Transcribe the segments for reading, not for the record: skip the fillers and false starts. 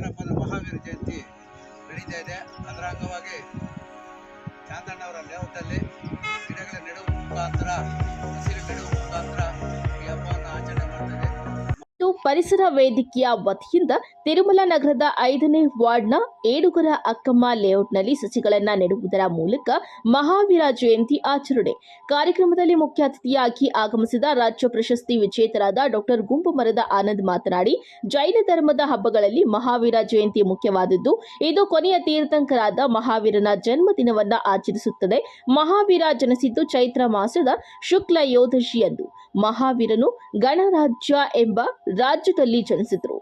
ಏನಪ್ಪ ಅಂದ್ರೆ ಮಹಾವೀರ ಜಯಂತಿ ನಡೀತಾ ಇದೆ. ಅದರ ಅಂಗವಾಗಿ ಚಾಂದಣ್ಣವರ ಲೇಔಟಲ್ಲಿ ಗಿಡಗಳ ನೆಡುವ ಮುಖಾಂತರ, ಹಸಿರು ನೆಡುವ ಮುಖಾಂತರ ಈ ಹಬ್ಬವನ್ನು ಆಚರಣೆ ಮಾಡ್ತೇವೆ. ಪರಿಸರ ವೇದಿಕೆಯ ವತಿಯಿಂದ ತಿರುಮಲ ನಗರದ 5ನೇ ವಾರ್ಡ್ನ ಏಡುಗರ ಅಕ್ಕಮ್ಮ ಲೇಔಟ್ನಲ್ಲಿ ಸಸಿಗಳನ್ನು ನೆಡುವುದರ ಮೂಲಕ ಮಹಾವೀರ ಜಯಂತಿ ಆಚರಣೆ. ಕಾರ್ಯಕ್ರಮದಲ್ಲಿ ಮುಖ್ಯ ಅತಿಥಿಯಾಗಿ ಆಗಮಿಸಿದ ರಾಜ್ಯ ಪ್ರಶಸ್ತಿ ವಿಜೇತರಾದ ಡಾಕ್ಟರ್ ಗುಂಪುಮರದ ಆನಂದ್ ಮಾತನಾಡಿ, ಜೈನ ಧರ್ಮದ ಹಬ್ಬಗಳಲ್ಲಿ ಮಹಾವೀರ ಜಯಂತಿ ಮುಖ್ಯವಾದದ್ದು. ಇದು ಕೊನೆಯ ತೀರ್ಥಂಕರಾದ ಮಹಾವೀರನ ಜನ್ಮದಿನವನ್ನ ಆಚರಿಸುತ್ತದೆ. ಮಹಾವೀರ ಜನಿಸಿದ್ದು ಚೈತ್ರ ಮಾಸದ ಶುಕ್ಲ ಯೋದಶಿಯಂದು. ಮಹಾವೀರನು ಗಣರಾಜ್ಯ ಎಂಬ ರಾಜ್ಯದಲ್ಲಿ ಜನಿಸಿದರು.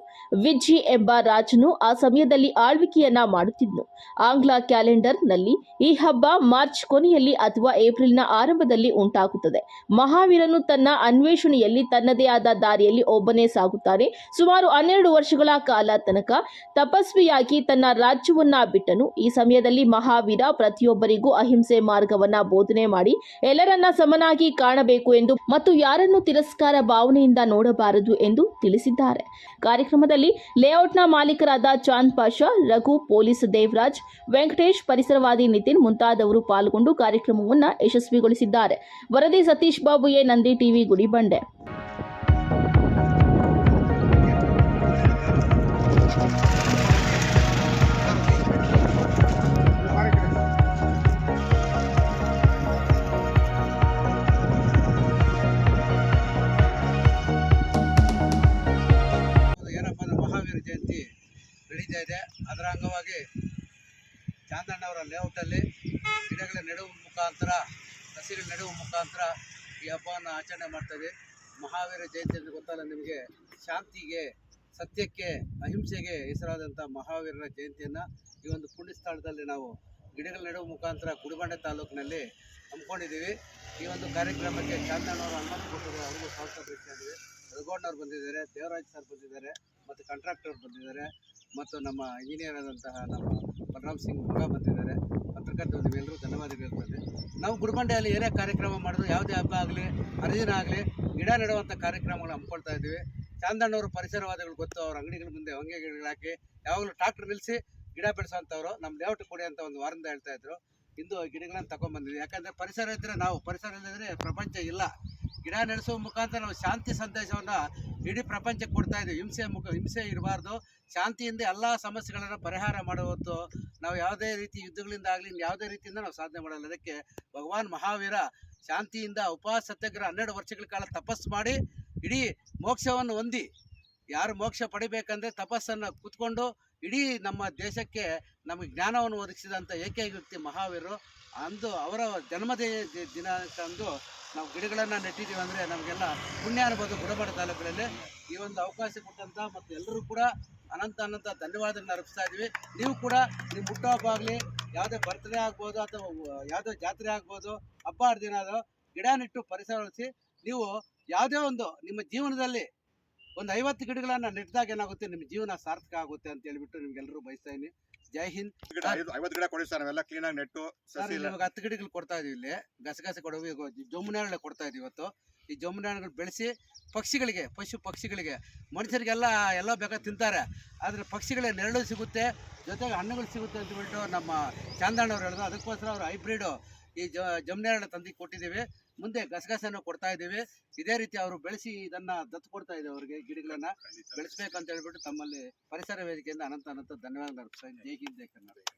ವಿಜಿ ಎಂಬ ರಾಜನು ಆ ಸಮಯದಲ್ಲಿ ಆಳ್ವಿಕೆಯನ್ನ ಮಾಡುತ್ತಿದ್ದನು. ಆಂಗ್ಲ ಕ್ಯಾಲೆಂಡರ್ನಲ್ಲಿ ಈ ಹಬ್ಬ ಮಾರ್ಚ್ ಕೊನೆಯಲ್ಲಿ ಅಥವಾ ಏಪ್ರಿಲ್ನ ಆರಂಭದಲ್ಲಿ ಉಂಟಾಗುತ್ತದೆ. ಮಹಾವೀರನು ತನ್ನ ಅನ್ವೇಷಣೆಯಲ್ಲಿ ತನ್ನದೇ ಆದ ದಾರಿಯಲ್ಲಿ ಒಬ್ಬನೇ ಸಾಗುತ್ತಾನೆ. ಸುಮಾರು 12 ವರ್ಷಗಳ ಕಾಲ ತನಕ ತಪಸ್ವಿಯಾಗಿ ತನ್ನ ರಾಜ್ಯವನ್ನ ಬಿಟ್ಟನು. ಈ ಸಮಯದಲ್ಲಿ ಮಹಾವೀರ ಪ್ರತಿಯೊಬ್ಬರಿಗೂ ಅಹಿಂಸೆ ಮಾರ್ಗವನ್ನ ಬೋಧನೆ ಮಾಡಿ ಎಲ್ಲರನ್ನ ಸಮನಾಗಿ ಕಾಣಬೇಕು ಎಂದು ಮತ್ತು ಯಾರನ್ನು ತಿರಸ್ಕಾರ ಭಾವನೆಯಿಂದ ನೋಡಬಾರದು ಎಂದು ತಿಳಿಸಿದ್ದಾರೆ. ಕಾರ್ಯಕ್ರಮದಲ್ಲಿ ಲೇಔಟ್ನ ಮಾಲೀಕರಾದ ಚಾಂದ್ ಪಾಷಾ, ರಘು, ಪೊಲೀಸ್ ದೇವರಾಜ್, ವೆಂಕಟೇಶ್, ಪರಿಸರವಾದಿ ನಿತಿನ್ ಮುಂತಾದವರು ಪಾಲ್ಗೊಂಡು ಕಾರ್ಯಕ್ರಮವನ್ನು ಯಶಸ್ವಿಗೊಳಿಸಿದ್ದಾರೆ. ವರದಿ ಸತೀಶ್ ಬಾಬು, ಎ ನಂದಿ ಟಿವಿ, ಗುಡಿಬಂಡೆ. ಮಹಾವೀರ ಜಯಂತಿ ನಡೀತಾ ಇದೆ. ಅದರ ಅಂಗವಾಗಿ ಚಾಂದಣ್ಣವರ ಲೇಔಟಲ್ಲಿ ಗಿಡಗಳ ನೆಡುವ ಮುಖಾಂತರ, ಹಸಿರು ನೆಡುವ ಮುಖಾಂತರ ಈ ಹಬ್ಬವನ್ನು ಆಚರಣೆ ಮಾಡ್ತೇವೆ. ಮಹಾವೀರ ಜಯಂತಿ ಅಂದರೆ ಗೊತ್ತಲ್ಲ ನಿಮಗೆ, ಶಾಂತಿಗೆ, ಸತ್ಯಕ್ಕೆ, ಅಹಿಂಸೆಗೆ ಹೆಸರಾದಂಥ ಮಹಾವೀರರ ಜಯಂತಿಯನ್ನು ಈ ಒಂದು ಪುಣ್ಯ ಸ್ಥಳದಲ್ಲಿ ನಾವು ಗಿಡಗಳ ನೆಡುವ ಮುಖಾಂತರ ಗುಡಿಬಂಡೆ ತಾಲೂಕಿನಲ್ಲಿ ಹಮ್ಮಿಕೊಂಡಿದ್ದೀವಿ. ಈ ಒಂದು ಕಾರ್ಯಕ್ರಮಕ್ಕೆ ಚಾಂದಣ್ಣವರು ಅನುಮತಿ ಕೊಟ್ಟರು. ಅವ್ರಿಗೂ ಸ್ವಾಗತ ಬಯಸಿದ್ದೀವಿ. ರಘುಗೌಡನವ್ರು ಬಂದಿದ್ದಾರೆ, ದೇವರಾಜ್ ಸರ್ ಬಂದಿದ್ದಾರೆ, ಮತ್ತು ಕಾಂಟ್ರಾಕ್ಟರ್ ಬಂದಿದ್ದಾರೆ, ಮತ್ತು ನಮ್ಮ ಇಂಜಿನಿಯರ್ ಆದಂತಹ ನಮ್ಮ ಬಲರಾಮ್ ಸಿಂಗ್ ಮಗ ಬಂದಿದ್ದಾರೆ. ಪತ್ರಕರ್ತರು ನೀವೆಲ್ಲರೂ ಧನ್ಯವಾದಗಳು ಹೇಳ್ತದೆ. ನಾವು ಗುಡಿಬಂಡೆಯಲ್ಲಿ ಏನೇ ಕಾರ್ಯಕ್ರಮ ಮಾಡಿದ್ರು, ಯಾವುದೇ ಹಬ್ಬ ಆಗಲಿ, ಹರಿದಿನ ಆಗಲಿ, ಗಿಡ ನೆಡುವಂಥ ಕಾರ್ಯಕ್ರಮಗಳು ಹಮ್ಮಿಕೊಳ್ತಾ ಇದ್ದೀವಿ. ಚಾಂದಣ್ಣವರು ಪರಿಸರವಾದಿಗಳು ಗೊತ್ತು. ಅವ್ರ ಅಂಗಡಿಗಳ ಮುಂದೆ ಹೊಂಗೆ ಗಿಡಗಳು ಹಾಕಿ ಯಾವಾಗಲೂ ಟ್ರಾಕ್ಟರ್ ನಿಲ್ಲಿಸಿ ಗಿಡ ಬೆಳೆಸೋಂಥವ್ರು. ನಮ್ಮ ಲೇಔಟ್ ಕೊಡಿ ಅಂತ ಒಂದು ವಾರದಿಂದ ಹೇಳ್ತಾ ಇದ್ರು. ಇಂದು ಗಿಡಗಳನ್ನು ತಗೊಂಡ್ಬಂದಿದ್ವಿ. ಯಾಕಂದರೆ ಪರಿಸರ ಇದ್ದರೆ ನಾವು, ಪರಿಸರ ಇಲ್ಲದಿದ್ದರೆ ಪ್ರಪಂಚ ಇಲ್ಲ. ಗಿಡ ನಡೆಸುವ ಮುಖಾಂತರ ನಾವು ಶಾಂತಿ ಸಂದೇಶವನ್ನು ಇಡೀ ಪ್ರಪಂಚಕ್ಕೆ ಕೊಡ್ತಾ ಇದ್ದೀವಿ. ಹಿಂಸೆ ಇರಬಾರ್ದು, ಶಾಂತಿಯಿಂದ ಎಲ್ಲ ಸಮಸ್ಯೆಗಳನ್ನು ಪರಿಹಾರ ಮಾಡುವತ್ತು. ನಾವು ಯಾವುದೇ ರೀತಿ ಯುದ್ಧಗಳಿಂದ ಆಗಲಿ, ಯಾವುದೇ ರೀತಿಯಿಂದ ನಾವು ಸಾಧನೆ ಮಾಡಲ್ಲ. ಅದಕ್ಕೆ ಭಗವಾನ್ ಮಹಾವೀರ ಶಾಂತಿಯಿಂದ ಉಪವಾಸ ಸತ್ಯಾಗ್ರಹ 12 ವರ್ಷಗಳ ಕಾಲ ತಪಸ್ಸು ಮಾಡಿ ಇಡೀ ಮೋಕ್ಷವನ್ನು ಹೊಂದಿ, ಯಾರು ಮೋಕ್ಷ ಪಡಿಬೇಕಂದ್ರೆ ತಪಸ್ಸನ್ನು ಕೂತ್ಕೊಂಡು ಇಡೀ ನಮ್ಮ ದೇಶಕ್ಕೆ ನಮಗೆ ಜ್ಞಾನವನ್ನು ಒದಗಿಸಿದಂಥ ಏಕೈಕ ವ್ಯಕ್ತಿ ಮಹಾವೀರರು. ಅಂದು ಅವರ ದಿನಾಂಕಂದು ನಾವು ಗಿಡಗಳನ್ನು ನೆಟ್ಟಿದ್ದೀವಿ ಅಂದರೆ ನಮಗೆಲ್ಲ ಪುಣ್ಯ ಅನ್ಬೋದು. ಗುಡಿಬಂಡೆ ತಾಲೂಕಿನಲ್ಲಿ ಈ ಒಂದು ಅವಕಾಶ ಕೊಟ್ಟಂಥ ಮತ್ತು ಎಲ್ಲರೂ ಕೂಡ ಅನಂತ ಧನ್ಯವಾದಗಳನ್ನ ಅರ್ಪಿಸ್ತಾ ಇದ್ದೀವಿ. ನೀವು ಕೂಡ ನಿಮ್ಮ ಹುಟ್ಟುಹಬ್ಬ ಆಗಲಿ, ಯಾವುದೇ ಬರ್ತ್ಡೇ ಆಗ್ಬೋದು, ಅಥವಾ ಯಾವುದೇ ಜಾತ್ರೆ ಆಗ್ಬೋದು, ಹಬ್ಬ ಹರಿದಿನ ಅದು ಗಿಡ ನೆಟ್ಟು ಪರಿಸರ ಉಳಿಸಿ. ನೀವು ಯಾವುದೇ ಒಂದು ನಿಮ್ಮ ಜೀವನದಲ್ಲಿ ಒಂದು 50 ಗಿಡಗಳನ್ನು ನೆಟ್ಟಿದಾಗ ಏನಾಗುತ್ತೆ, ನಿಮ್ಮ ಜೀವನ ಸಾರ್ಥಕ ಆಗುತ್ತೆ ಅಂತ ಹೇಳ್ಬಿಟ್ಟು ನಿಮ್ಗೆಲ್ಲರೂ ಬಯಸ್ತಾ ಇದ್ದೀನಿ. ಜೈ ಹಿಂದ್. 50 ಗಿಡ ಕೊಡಿ ಸರ್, ನಾವೆಲ್ಲ ಕ್ಲೀನಾಗಿ ನೆಟ್ಟು. ಸರ್ ಇವಾಗ 10 ಗಿಡಗಳು ಕೊಡ್ತಾ ಇದೀವಿ. ಇಲ್ಲಿ ಗಸಗಸೆ ಕೊಡೋದು, ಈಗ ಜಮುನಾಳೆ ಕೊಡ್ತಾ ಇದೀವಿ. ಇವತ್ತು ಈ ಜಮುನಾಳೆಗಳು ಬೆಳೆಸಿ ಪಕ್ಷಿಗಳಿಗೆ, ಪಶು ಪಕ್ಷಿಗಳಿಗೆ, ಮನುಷ್ಯರಿಗೆಲ್ಲ ಎಲ್ಲ ಬೇಕಾದ್ರೆ ತಿಂತಾರೆ, ಆದರೆ ಪಕ್ಷಿಗಳಿಗೆ ನೆರಳು ಸಿಗುತ್ತೆ, ಜೊತೆಗೆ ಹಣ್ಣುಗಳು ಸಿಗುತ್ತೆ ಅಂತ ಹೇಳ್ಬಿಟ್ಟು ನಮ್ಮ ಚಾಂದಣ್ಣವ್ರು ಹೇಳಿದ್ರು. ಅದಕ್ಕೋಸ್ಕರ ಅವರು ಹೈಬ್ರಿಡು ಈ ಜಮುನಾಳೆ ತಂದು ಕೊಟ್ಟಿದ್ದೀವಿ. ಮುಂದೆ ಗಸಗಸೆಯನ್ನು ಕೊಡ್ತಾ ಇದ್ದೀವಿ. ಇದೇ ರೀತಿ ಅವರು ಬೆಳೆಸಿ ಇದನ್ನು ದತ್ತು ಕೊಡ್ತಾ ಇದ್ದೀವಿ. ಅವರಿಗೆ ಗಿಡಗಳನ್ನು ಬೆಳೆಸಬೇಕಂತ ಹೇಳ್ಬಿಟ್ಟು ತಮ್ಮಲ್ಲಿ ಪರಿಸರ ವೇದಿಕೆಯಿಂದ ಅನಂತ ಧನ್ಯವಾದ ಅರ್ಪಿಸ್ತಾ ಇದ್ದೀನಿ. ಜೈ ಹಿಂದ್, ಜೈ ಕರ್ನಾಟಕ.